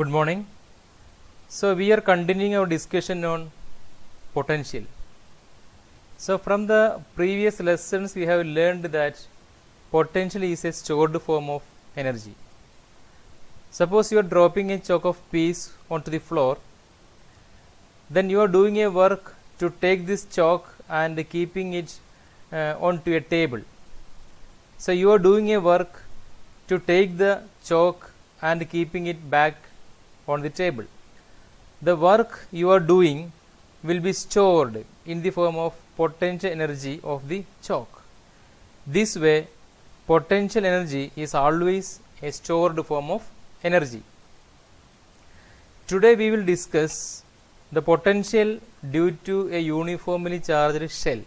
Good morning. So we are continuing our discussion on potential. So from the previous lessons we have learned that potential is a stored form of energy. Suppose you are dropping a chalk of peas onto the floor, then you are doing a work to take this chalk and keeping it onto a table. So you are doing a work to take the chalk and keeping it back on the table. The work you are doing will be stored in the form of potential energy of the chalk. This way, potential energy is always a stored form of energy. Today we will discuss the potential due to a uniformly charged shell.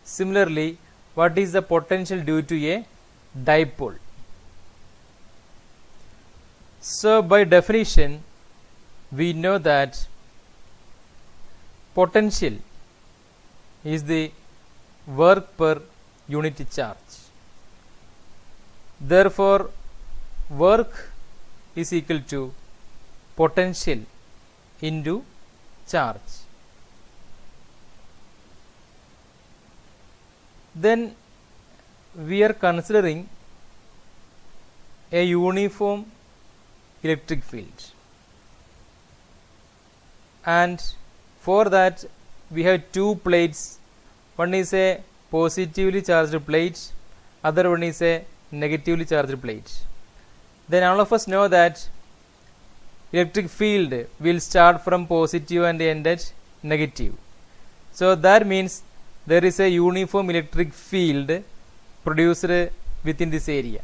Similarly, what is the potential due to a dipole? So by definition, we know that potential is the work per unit charge. Therefore, work is equal to potential into charge. Then we are considering a uniform electric field, and for that we have two plates. One is a positively charged plate, other one is a negatively charged plate. Then all of us know that electric field will start from positive and end at negative. So that means there is a uniform electric field produced within this area.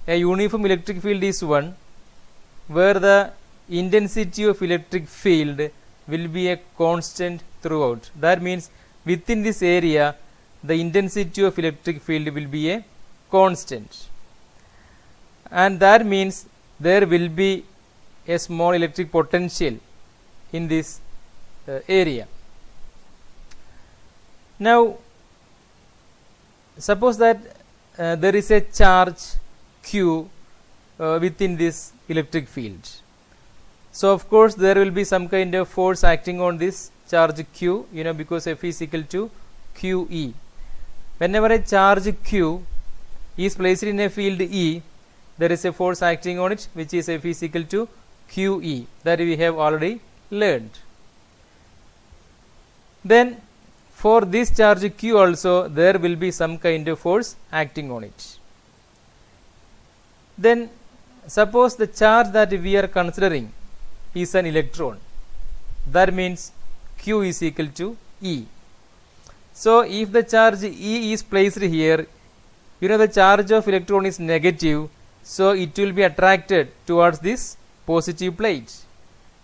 A uniform electric field is one where the intensity of electric field will be a constant throughout. That means within this area the intensity of electric field will be a constant, and that means there will be a small electric potential in this area. Now suppose that there is a charge Q within this electric field. So of course there will be some kind of force acting on this charge Q, because F is equal to QE. Whenever a charge Q is placed in a field E, there is a force acting on it, which is F is equal to QE, that we have already learned. Then for this charge Q also there will be some kind of force acting on it. Then suppose the charge that we are considering is an electron. That means Q is equal to E. So if the charge E is placed here, the charge of electron is negative, so it will be attracted towards this positive plate.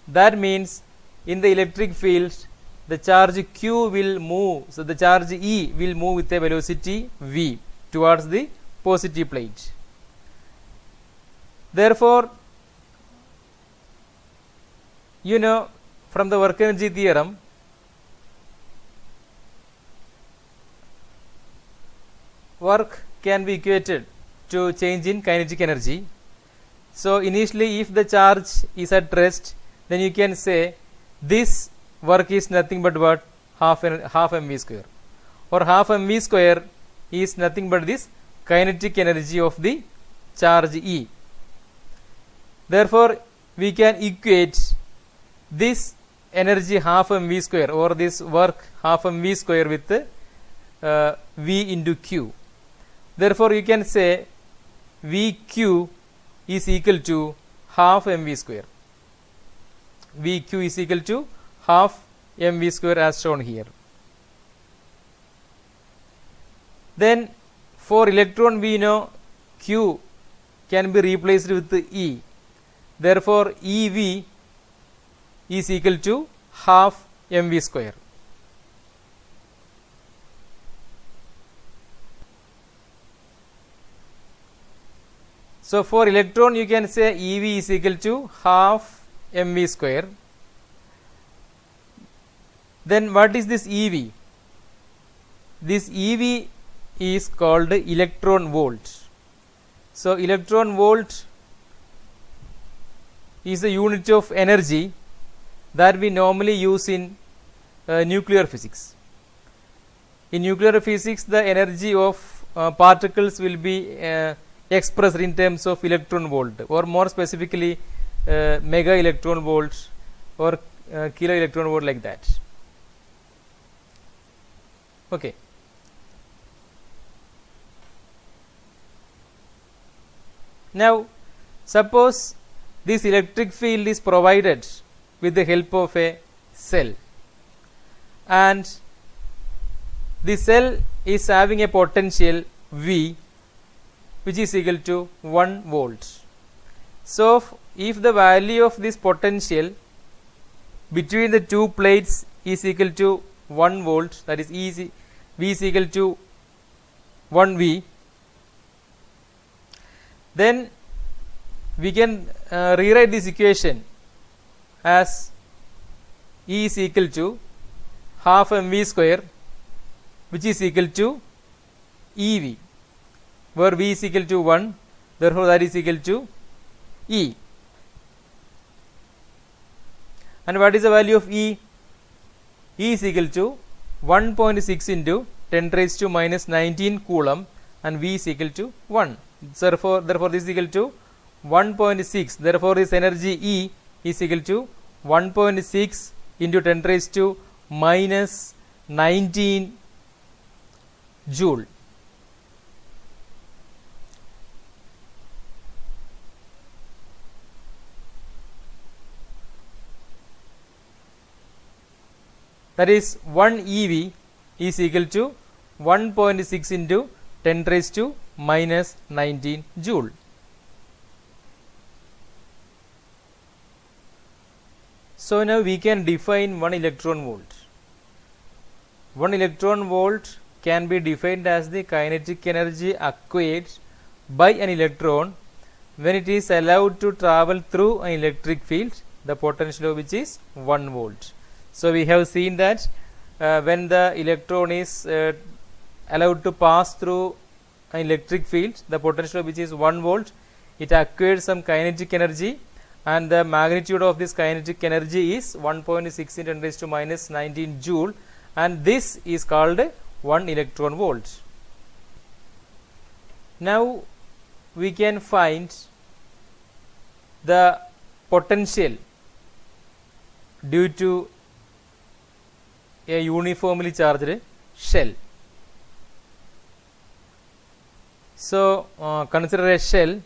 That means in the electric field the charge Q will move, so the charge E will move with a velocity v towards the positive plate. Therefore, from the work energy theorem, work can be equated to change in kinetic energy. So initially if the charge is at rest, then you can say this work is nothing but what? Half mv square, or half mv square is nothing but this kinetic energy of the charge E. Therefore we can equate this energy half mv square, or this work half mv square, with v into q. Therefore you can say vq is equal to half mv square. Vq is equal to half mv square as shown here. Then for electron we know q can be replaced with E. Therefore EV is equal to half mv square. So for electron you can say EV is equal to half mv square. Then what is this EV? This EV is called electron volt. So electron volt is the unit of energy that we normally use in nuclear physics. In nuclear physics, the energy of particles will be expressed in terms of electron volt, or more specifically mega electron volt or kilo electron volt, like that. Okay. Now suppose this electric field is provided with the help of a cell, and the cell is having a potential V which is equal to 1 volt. So if the value of this potential between the two plates is equal to 1 volt, that is V is equal to 1 V, then we can rewrite this equation as E is equal to half mv square, which is equal to EV, where V is equal to 1, therefore that is equal to E. And what is the value of E? E is equal to 1.6 into 10 raised to minus 19 coulomb, and V is equal to 1. Therefore this is equal to 1.6. Therefore this energy E is equal to 1.6 into 10 raised to minus 19 joule. That is 1 EV is equal to 1.6 into 10 raised to minus 19 joule. So now we can define 1 electron volt. 1 electron volt can be defined as the kinetic energy acquired by an electron when it is allowed to travel through an electric field, the potential of which is 1 volt. So we have seen that when the electron is allowed to pass through an electric field, the potential of which is 1 volt, it acquires some kinetic energy, and the magnitude of this kinetic energy is 1.6 into 10 raised to minus 19 joule, and this is called 1 electron volt. Now we can find the potential due to a uniformly charged shell. So consider a shell,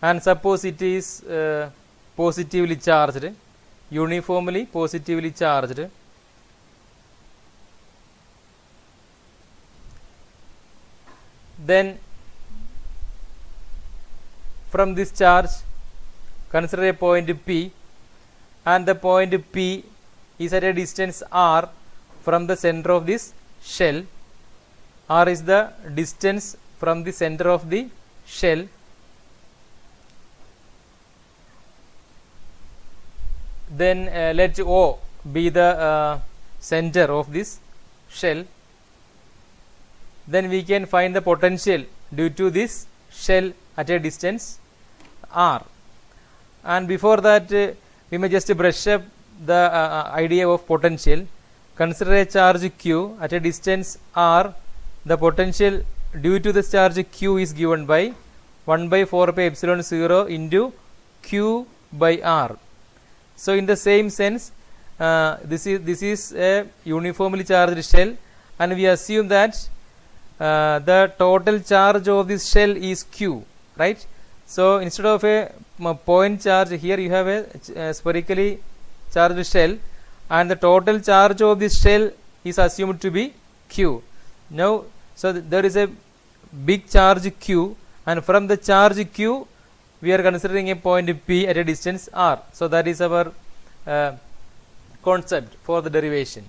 and suppose it is positively charged, uniformly positively charged. Then from this charge consider a point P, and the point P is at a distance r from the center of this shell. R is the distance from the center of the shell. Then let O be the center of this shell. Then we can find the potential due to this shell at a distance r. And before that we may just brush up the idea of potential. Consider a charge q at a distance r. The potential due to the charge q is given by 1 by 4 pi epsilon 0 into q by r. So in the same sense, this is a uniformly charged shell, and we assume that the total charge of this shell is q, right? So instead of a point charge, here you have a spherically charged shell, and the total charge of this shell is assumed to be q. Now so there is a big charge q, and from the charge q we are considering a point P at a distance r. So that is our concept for the derivation.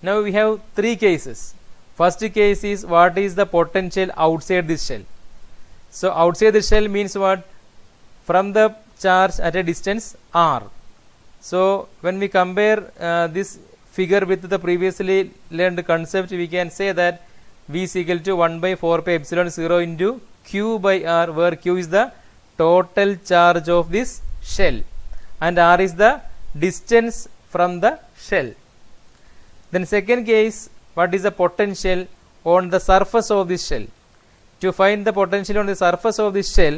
Now we have three cases. First case is what is the potential outside this shell. So outside the shell means what? From the charge at a distance r. So when we compare this figure with the previously learned concept, we can say that V is equal to 1 by 4 pi epsilon 0 into q by r, where q is the total charge of this shell. and r is the distance from the shell. Then second case, what is the potential on the surface of this shell? To find the potential on the surface of this shell,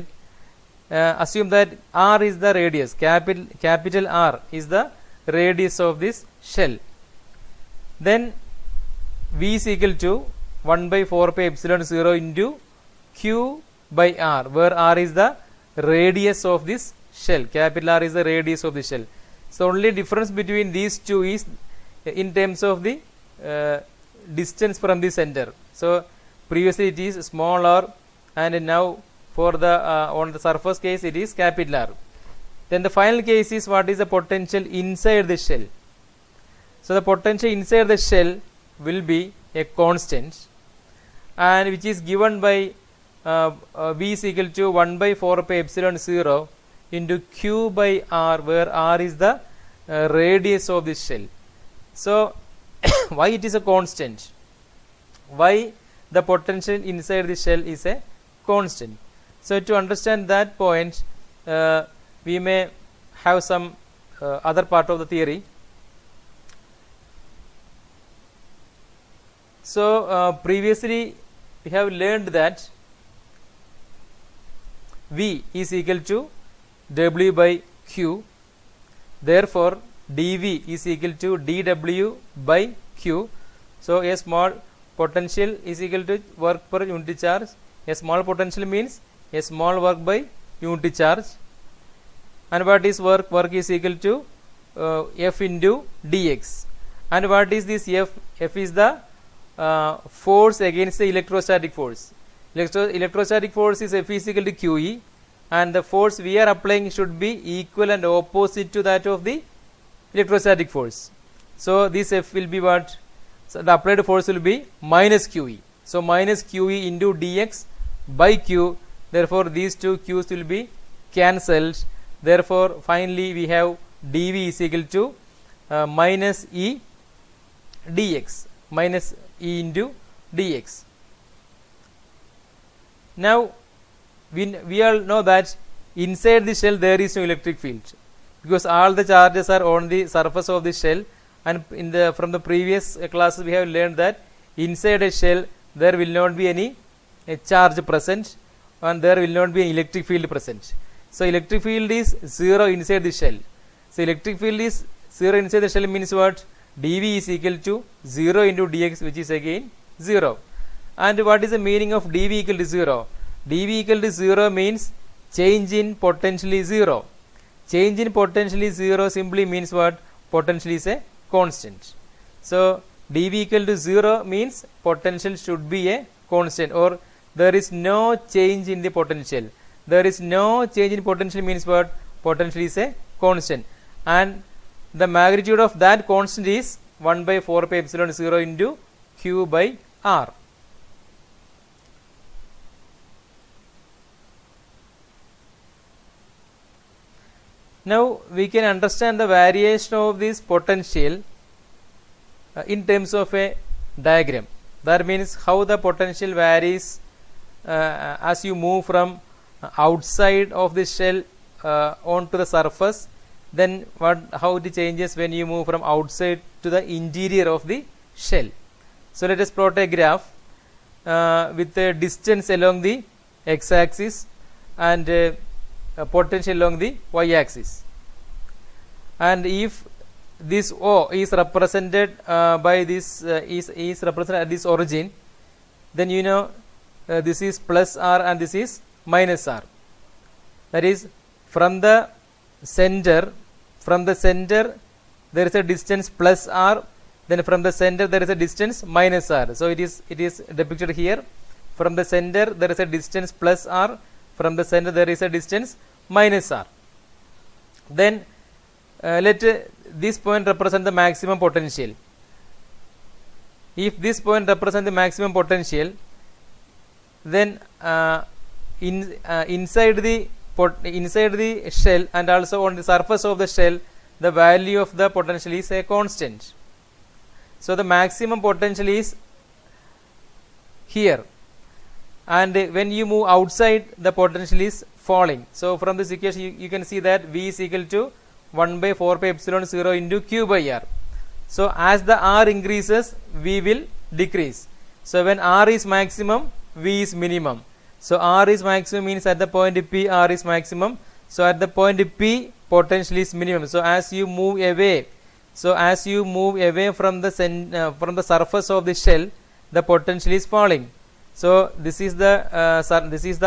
assume that r is the radius, capital R is the radius of this shell. Then V is equal to 1 by 4 pi epsilon 0 into Q by R, where R is the radius of this shell, capital R is the radius of the shell. So only difference between these two is in terms of the distance from the center. So previously it is small r, and now for the on the surface case it is capital R. Then the final case is what is the potential inside the shell. So the potential inside the shell will be a constant, and which is given by V is equal to 1 by 4 pi epsilon 0 into Q by R, where R is the radius of this shell. So why it is a constant? Why the potential inside the shell is a constant? So to understand that point, we may have some other part of the theory. So previously we have learned that V is equal to W by Q. Therefore dV is equal to dW by Q. So a small potential is equal to work per unit charge. A small potential means a small work by unit charge. And what is work? Work is equal to F into dx. And what is this F? F is the force against the electrostatic force. Electrostatic force is F is equal to QE, and the force we are applying should be equal and opposite to that of the electrostatic force. So this F will be what? So the applied force will be minus QE. So minus QE into dx by Q. Therefore these two Q's will be cancelled. Therefore finally we have dV is equal to minus E dx, minus E into dx. Now we all know that inside the shell there is no electric field, because all the charges are on the surface of the shell, and from the previous classes we have learned that inside a shell there will not be any charge present, and there will not be an electric field present. So electric field is 0 inside the shell. So electric field is 0 inside the shell means what? dV is equal to 0 into dx, which is again 0. And what is the meaning of dV equal to 0? dV equal to 0 means change in potential is 0. Change in potential is 0 simply means what? Potential is a constant. So dV equal to 0 means potential should be a constant, or there is no change in the potential. There is no change in potential means what? Potential is a constant, and the magnitude of that constant is 1 by 4 pi epsilon 0 into Q by R. Now we can understand the variation of this potential in terms of a diagram. That means how the potential varies as you move from outside of the shell onto the surface. Then how it changes when you move from outside to the interior of the shell. So let us plot a graph with the distance along the x-axis and potential along the y-axis. And if this O is represented by this is represented at this origin, then you know this is plus R and this is minus R. That is from the center. From the center there is a distance plus R, then from the center there is a distance minus R. So it is depicted here. From the center there is a distance plus R, from the center there is a distance minus R. Then let this point represent the maximum potential. If this point represents the maximum potential, then inside the shell and also on the surface of the shell, the value of the potential is a constant. So the maximum potential is here, and when you move outside the potential is falling. So from this equation you can see that V is equal to 1 by 4 pi epsilon 0 into q by r. So as the r increases, v will decrease. So when r is maximum, v is minimum. So r is maximum means at the point p, r is maximum. So at the point p, potential is minimum. So as you move away, from the surface of the shell, the potential is falling. So this is the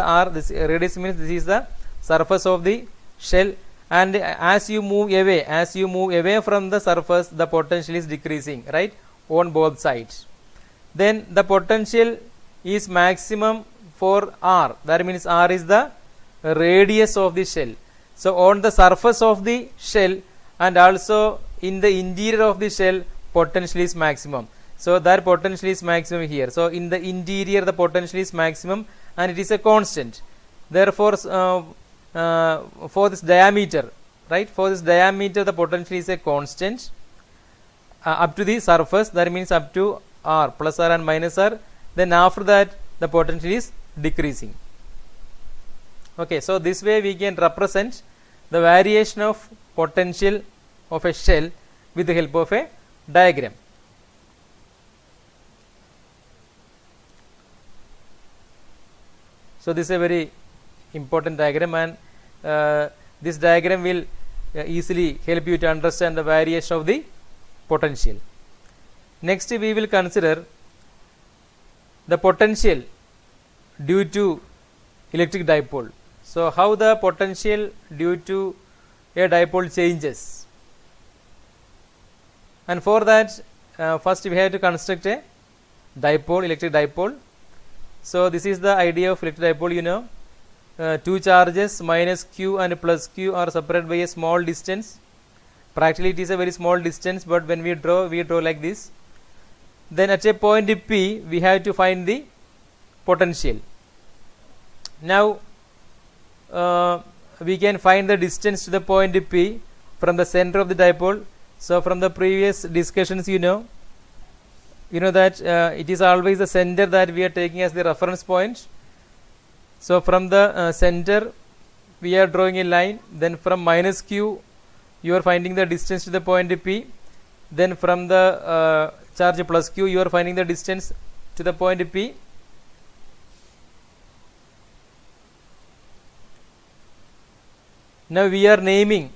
r. This radius means this is the surface of the shell, and as you move away from the surface, the potential is decreasing, right, on both sides. Then the potential is maximum for r. That means r is the radius of the shell. So on the surface of the shell and also in the interior of the shell, potential is maximum. So that potential is maximum here. So in the interior, the potential is maximum and it is a constant. Therefore, for this diameter, right, the potential is a constant up to the surface. That means up to r, plus r and minus r. Then after that, the potential is decreasing. Okay, so this way we can represent the variation of potential of a shell with the help of a diagram. So this is a very important diagram, and this diagram will easily help you to understand the variation of the potential. Next we will consider the potential due to electric dipole. So how the potential due to a dipole changes, and for that first we have to construct a dipole, electric dipole. So this is the idea of electric dipole. You know, two charges minus q and plus q are separated by a small distance. Practically it is a very small distance, but when we draw like this. Then at a point p, we have to find the potential. Now we can find the distance to the point p from the center of the dipole. So from the previous discussions, you know that it is always the center that we are taking as the reference point. So from the center we are drawing a line. Then from minus q you are finding the distance to the point p. Then from the charge plus q you are finding the distance to the point p. Now we are naming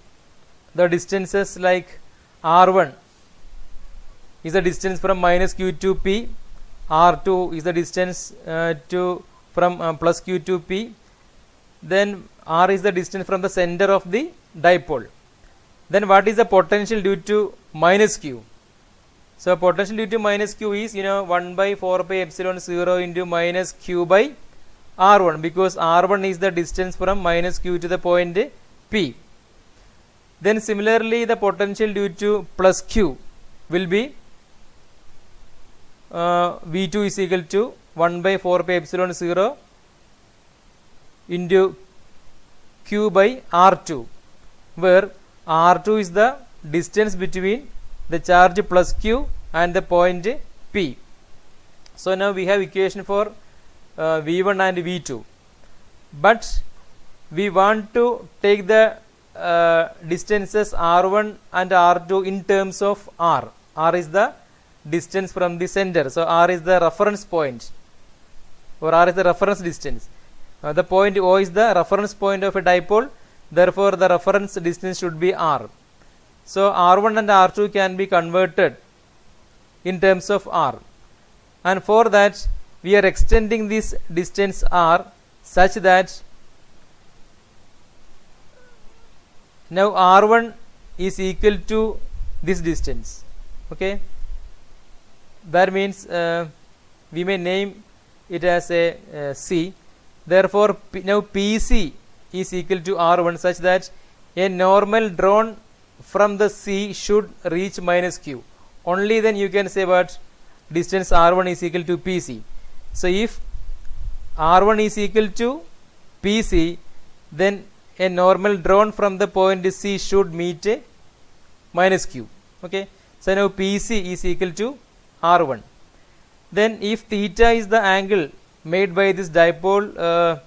the distances like r1 is the distance from minus q to p, r2 is the distance from plus q to p, then r is the distance from the center of the dipole. Then what is the potential due to minus q? So potential due to minus q is 1 by 4 pi epsilon 0 into minus q by r1, because r1 is the distance from minus q to the point p. Then similarly the potential due to plus q will be V2 is equal to 1 by 4 pi epsilon 0 into q by r2, where r2 is the distance between the charge plus q and the point p. So now we have equation for V1 and V2, but we want to take the distances r1 and r2 in terms of r. R is the distance from the center, so r is the reference point, or r is the reference distance. The point O is the reference point of a dipole, therefore the reference distance should be r. So r1 and r2 can be converted in terms of r, and for that we are extending this distance r such that now r1 is equal to this distance. Okay, that means we may name it as a c. Therefore now PC is equal to r1 such that a normal drawn from the c should reach minus q. Only then you can say what distance r1 is equal to PC. So if r1 is equal to PC, then a normal drawn from the point C should meet minus q. Okay, so now PC is equal to r1. Then if theta is the angle made by this dipole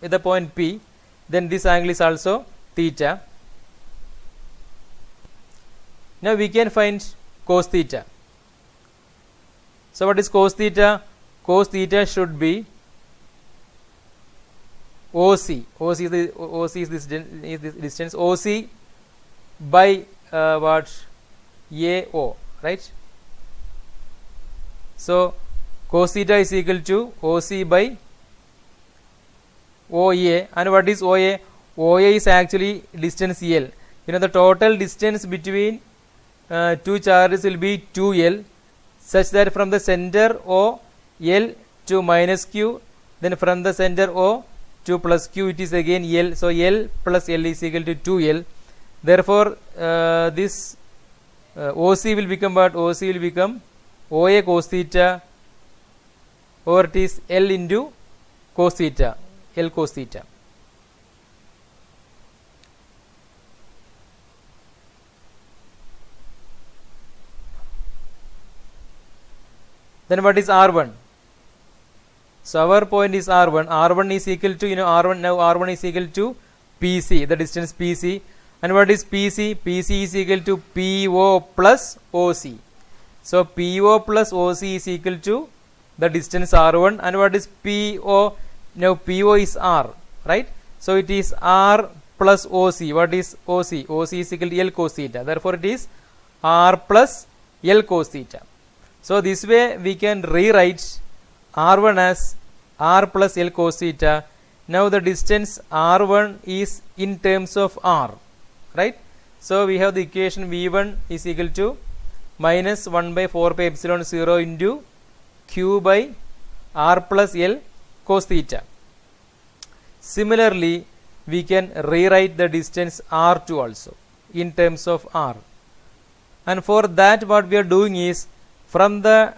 at the point P, then this angle is also theta. Now we can find cos theta. So what is cos theta? Cos theta should be OC. OC is this distance. OC by what? AO, right? So cos theta is equal to OC by OA. And what is OA? OA is actually distance L. You know, the total distance between two charges will be 2L, such that from the center O L to minus Q, then from the center O to plus Q, it is again L. So L plus L is equal to 2L. Therefore this OC will become what? OC will become OA cos theta, or it is L into cos theta, L cos theta. Then what is R1? So our point is R1. R1 is equal to, you know, R1, now R1 is equal to PC, the distance PC. And what is PC? PC is equal to PO plus OC. So PO plus OC is equal to the distance R1. And what is PO? Now PO is R, right? So it is R plus OC. What is OC? OC is equal to L cos theta. Therefore it is R plus L cos theta. So this way we can rewrite R1 as R plus L cos theta. Now the distance R1 is in terms of R, right? So we have the equation V1 is equal to minus 1 by 4 pi epsilon 0 into Q by R plus L cos theta. Similarly, we can rewrite the distance R2 also in terms of R. And for that what we are doing is, from the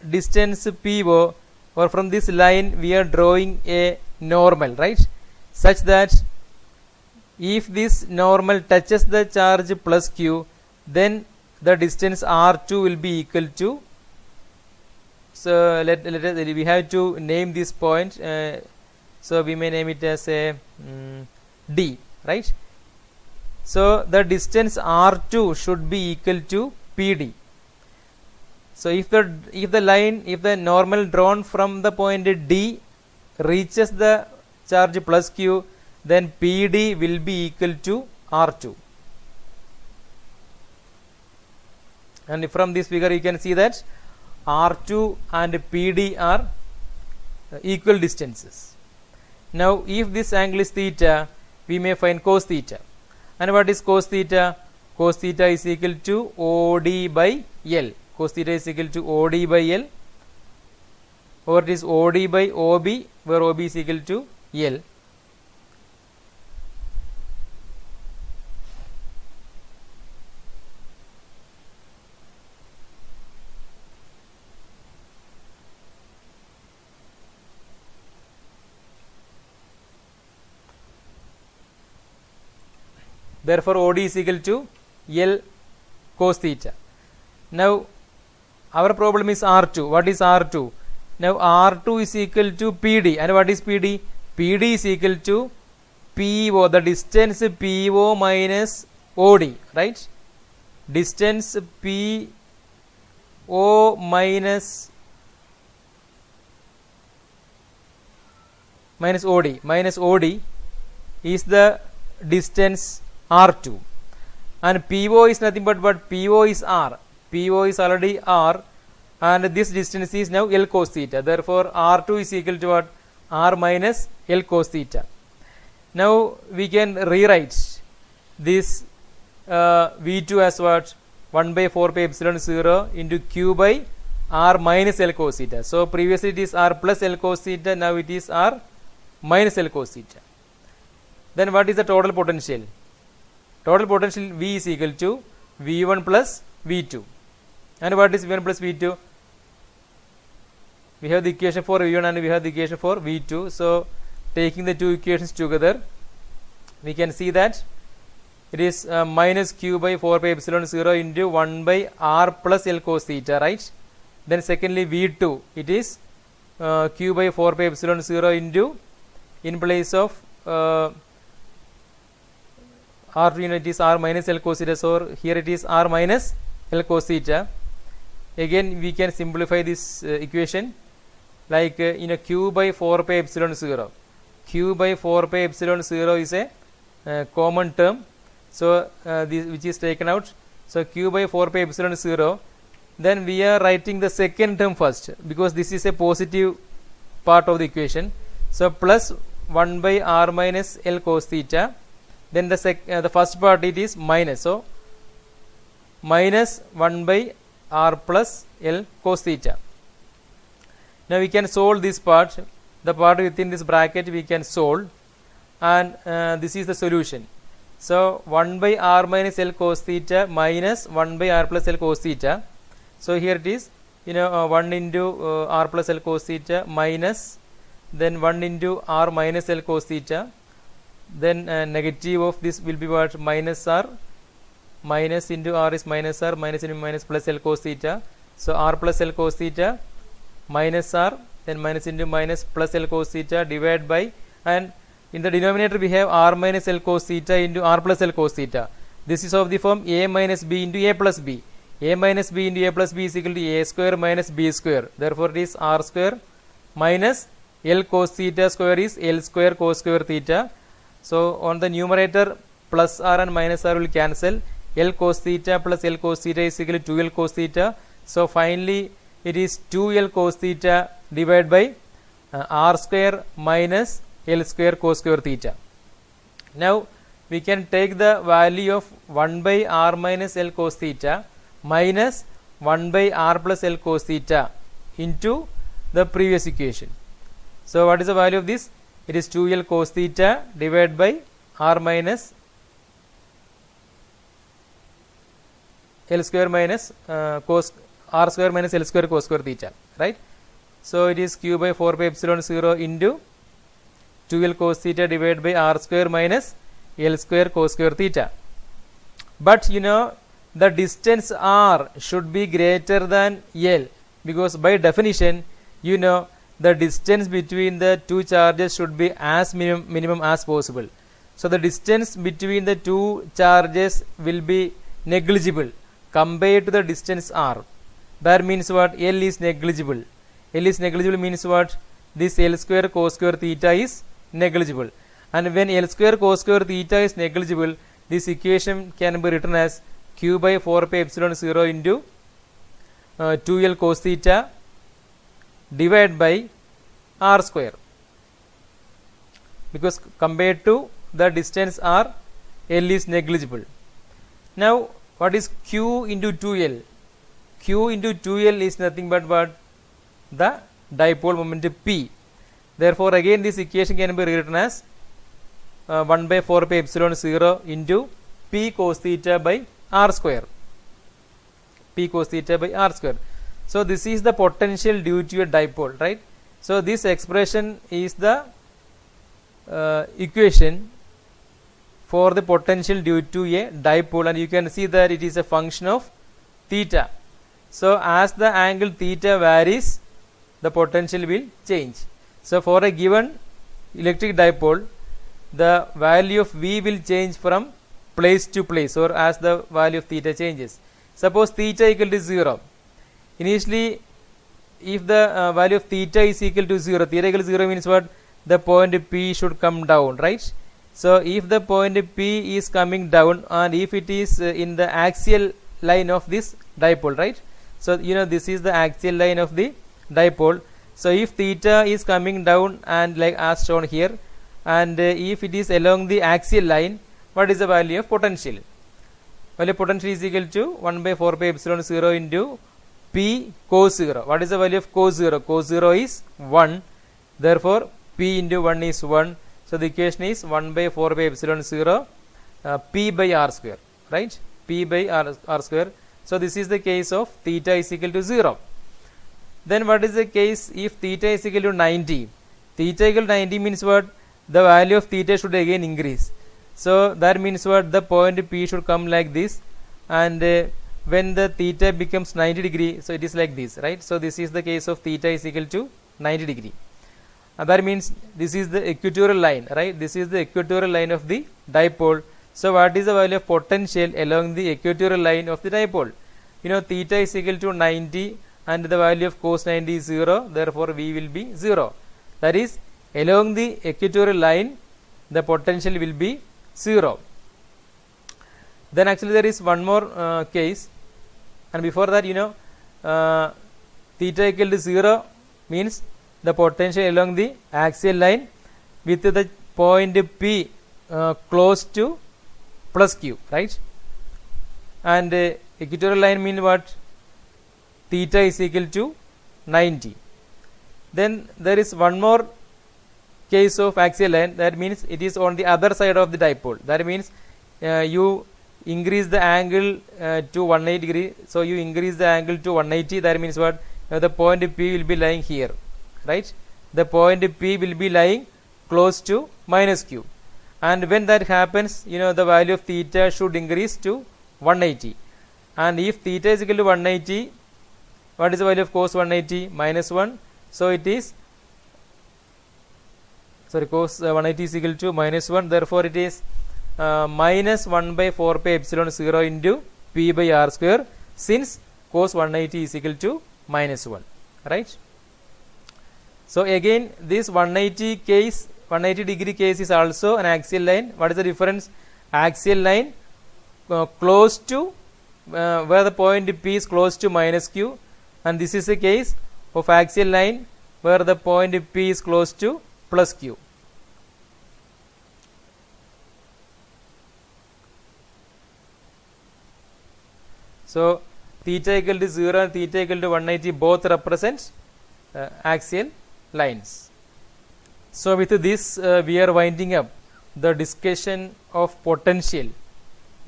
distance PO, or from this line, we are drawing a normal, right? Such that if this normal touches the charge plus Q, then the distance R2 will be equal to, so we have to name this point, so we may name it as a D, right? So the distance R2 should be equal to PD. So if the normal drawn from the point D reaches the charge plus Q, then PD will be equal to R2. And from this figure you can see that R2 and PD are equal distances. Now if this angle is theta, we may find cos theta. And what is cos theta? Cos theta is equal to OD by L. Cos theta is equal to OD by L, or it is OD by OB, where OB is equal to L. Therefore OD is equal to L cos theta. Now our problem is R2. What is R2? Now R2 is equal to PD. And what is PD? PD is equal to PO, the distance PO minus OD, right? Distance PO minus OD. Minus OD is the distance R2. And PO is nothing but what? PO is R. PO is already R, and this distance is now L cos theta. Therefore R2 is equal to what? R minus L cos theta. Now we can rewrite this V2 as what? 1 by 4 pi epsilon 0 into Q by R minus L cos theta. So previously it is R plus L cos theta, now it is R minus L cos theta. Then what is the total potential? Total potential V is equal to V1 plus V2. And what is V1 plus V2? We have the equation for V1 and we have the equation for V2. So taking the two equations together, we can see that it is minus Q by 4 pi epsilon 0 into 1 by R plus L cos theta, right? Then secondly V2, it is Q by 4 pi epsilon 0 into, in place of r, it is r minus L cos theta, so here it is r minus L cos theta. Again we can simplify this equation like q by 4 pi epsilon 0. Q by 4 pi epsilon 0 is a common term, so this which is taken out. So q by 4 pi epsilon 0. Then we are writing the second term first because this is a positive part of the equation. So plus 1 by r minus L cos theta. Then the first part it is minus, so minus 1 by r plus L cos theta. Now we can solve this part. The part within this bracket we can solve, and this is the solution. So 1 by r minus L cos theta minus 1 by r plus L cos theta. So here it is 1 into r plus L cos theta minus then 1 into r minus L cos theta, then negative of this will be what, minus r, minus into r is minus r, minus into minus plus L cos theta. So r plus L cos theta minus r, then minus into minus plus L cos theta divided by, and in the denominator we have r minus L cos theta into r plus L cos theta. This is of the form a minus b into a plus b. A minus b into a plus b is equal to a square minus b square. Therefore it is r square minus L cos theta square is L square cos square theta. So on the numerator plus r and minus r will cancel. L cos theta plus L cos theta is equal to 2L cos theta. So finally it is 2L cos theta divided by r square minus L square cos square theta. Now we can take the value of 1 by r minus L cos theta minus 1 by r plus L cos theta into the previous equation. So what is the value of this? It is 2L cos theta divided by r minus L square minus cos r square minus L square cos square theta, right? So it is q by 4 pi epsilon 0 into 2L cos theta divided by r square minus L square cos square theta. But the distance r should be greater than L, because by definition the distance between the two charges should be as minimum as possible. So the distance between the two charges will be negligible compared to the distance r. That means what? L is negligible. L is negligible means what? This L square cos square theta is negligible. And when L square cos square theta is negligible, this equation can be written as q by 4 pi epsilon 0 into 2L cos theta divided by r square, because compared to the distance r, L is negligible. Now what is q into 2L? Q into 2L is nothing but what? The dipole moment P. Therefore again this equation can be rewritten as 1 by 4 pi epsilon 0 into P cos theta by r square. P cos theta by r square. So this is the potential due to a dipole, right? So this expression is the equation for the potential due to a dipole, and you can see that it is a function of theta. So as the angle theta varies, the potential will change. So for a given electric dipole, the value of V will change from place to place, or as the value of theta changes. Suppose theta equal to 0. Initially, if the value of theta is equal to 0, theta equal to 0 means what? The point P should come down, right? So if the point P is coming down, and if it is in the axial line of this dipole, right? So this is the axial line of the dipole. So if theta is coming down and like as shown here, and if it is along the axial line, what is the value of potential? Value of potential is equal to 1 by 4 pi epsilon 0 into P cos 0. What is the value of cos 0? Cos 0 is 1. Therefore P into 1 is 1. So the equation is 1 by 4 pi epsilon 0 P by r square, right? P by r square. So this is the case of theta is equal to 0. Then what is the case if theta is equal to 90? Theta equal to 90 means what? The value of theta should again increase. So that means what? The point P should come like this, and when the theta becomes 90 degree, so it is like this, right? So this is the case of theta is equal to 90 degree. That means this is the equatorial line, right? This is the equatorial line of the dipole. So what is the value of potential along the equatorial line of the dipole? You know, theta is equal to 90 and the value of cos 90 is 0, therefore V will be 0. That is, along the equatorial line the potential will be 0. Then actually there is one more case, and before that, you know, theta equal to 0 means the potential along the axial line with the point P close to plus Q, right? And equatorial line means what? Theta is equal to 90. Then there is one more case of axial line, that means it is on the other side of the dipole. That means you increase the angle to 180 degree, so you increase the angle to 180. That means what? The point P will be lying here, right? The point P will be lying close to minus Q, and when that happens, you know, the value of theta should increase to 180. And if theta is equal to 180, what is the value of cos 180? Minus 1. So it is, sorry, cos 180 is equal to minus 1. Therefore it is minus 1 by 4 pi epsilon 0 into P by R square, since cos 180 is equal to minus 1, right? So again, this 180 degree case is also an axial line. What is the difference? Axial line close to where the point P is close to minus Q, and this is a case of axial line where the point P is close to plus Q. So theta equal to 0 and theta equal to 180 both represent axial lines. So with this we are winding up the discussion of potential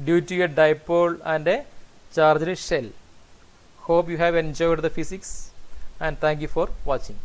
due to a dipole and a charged shell. Hope you have enjoyed the physics, and thank you for watching.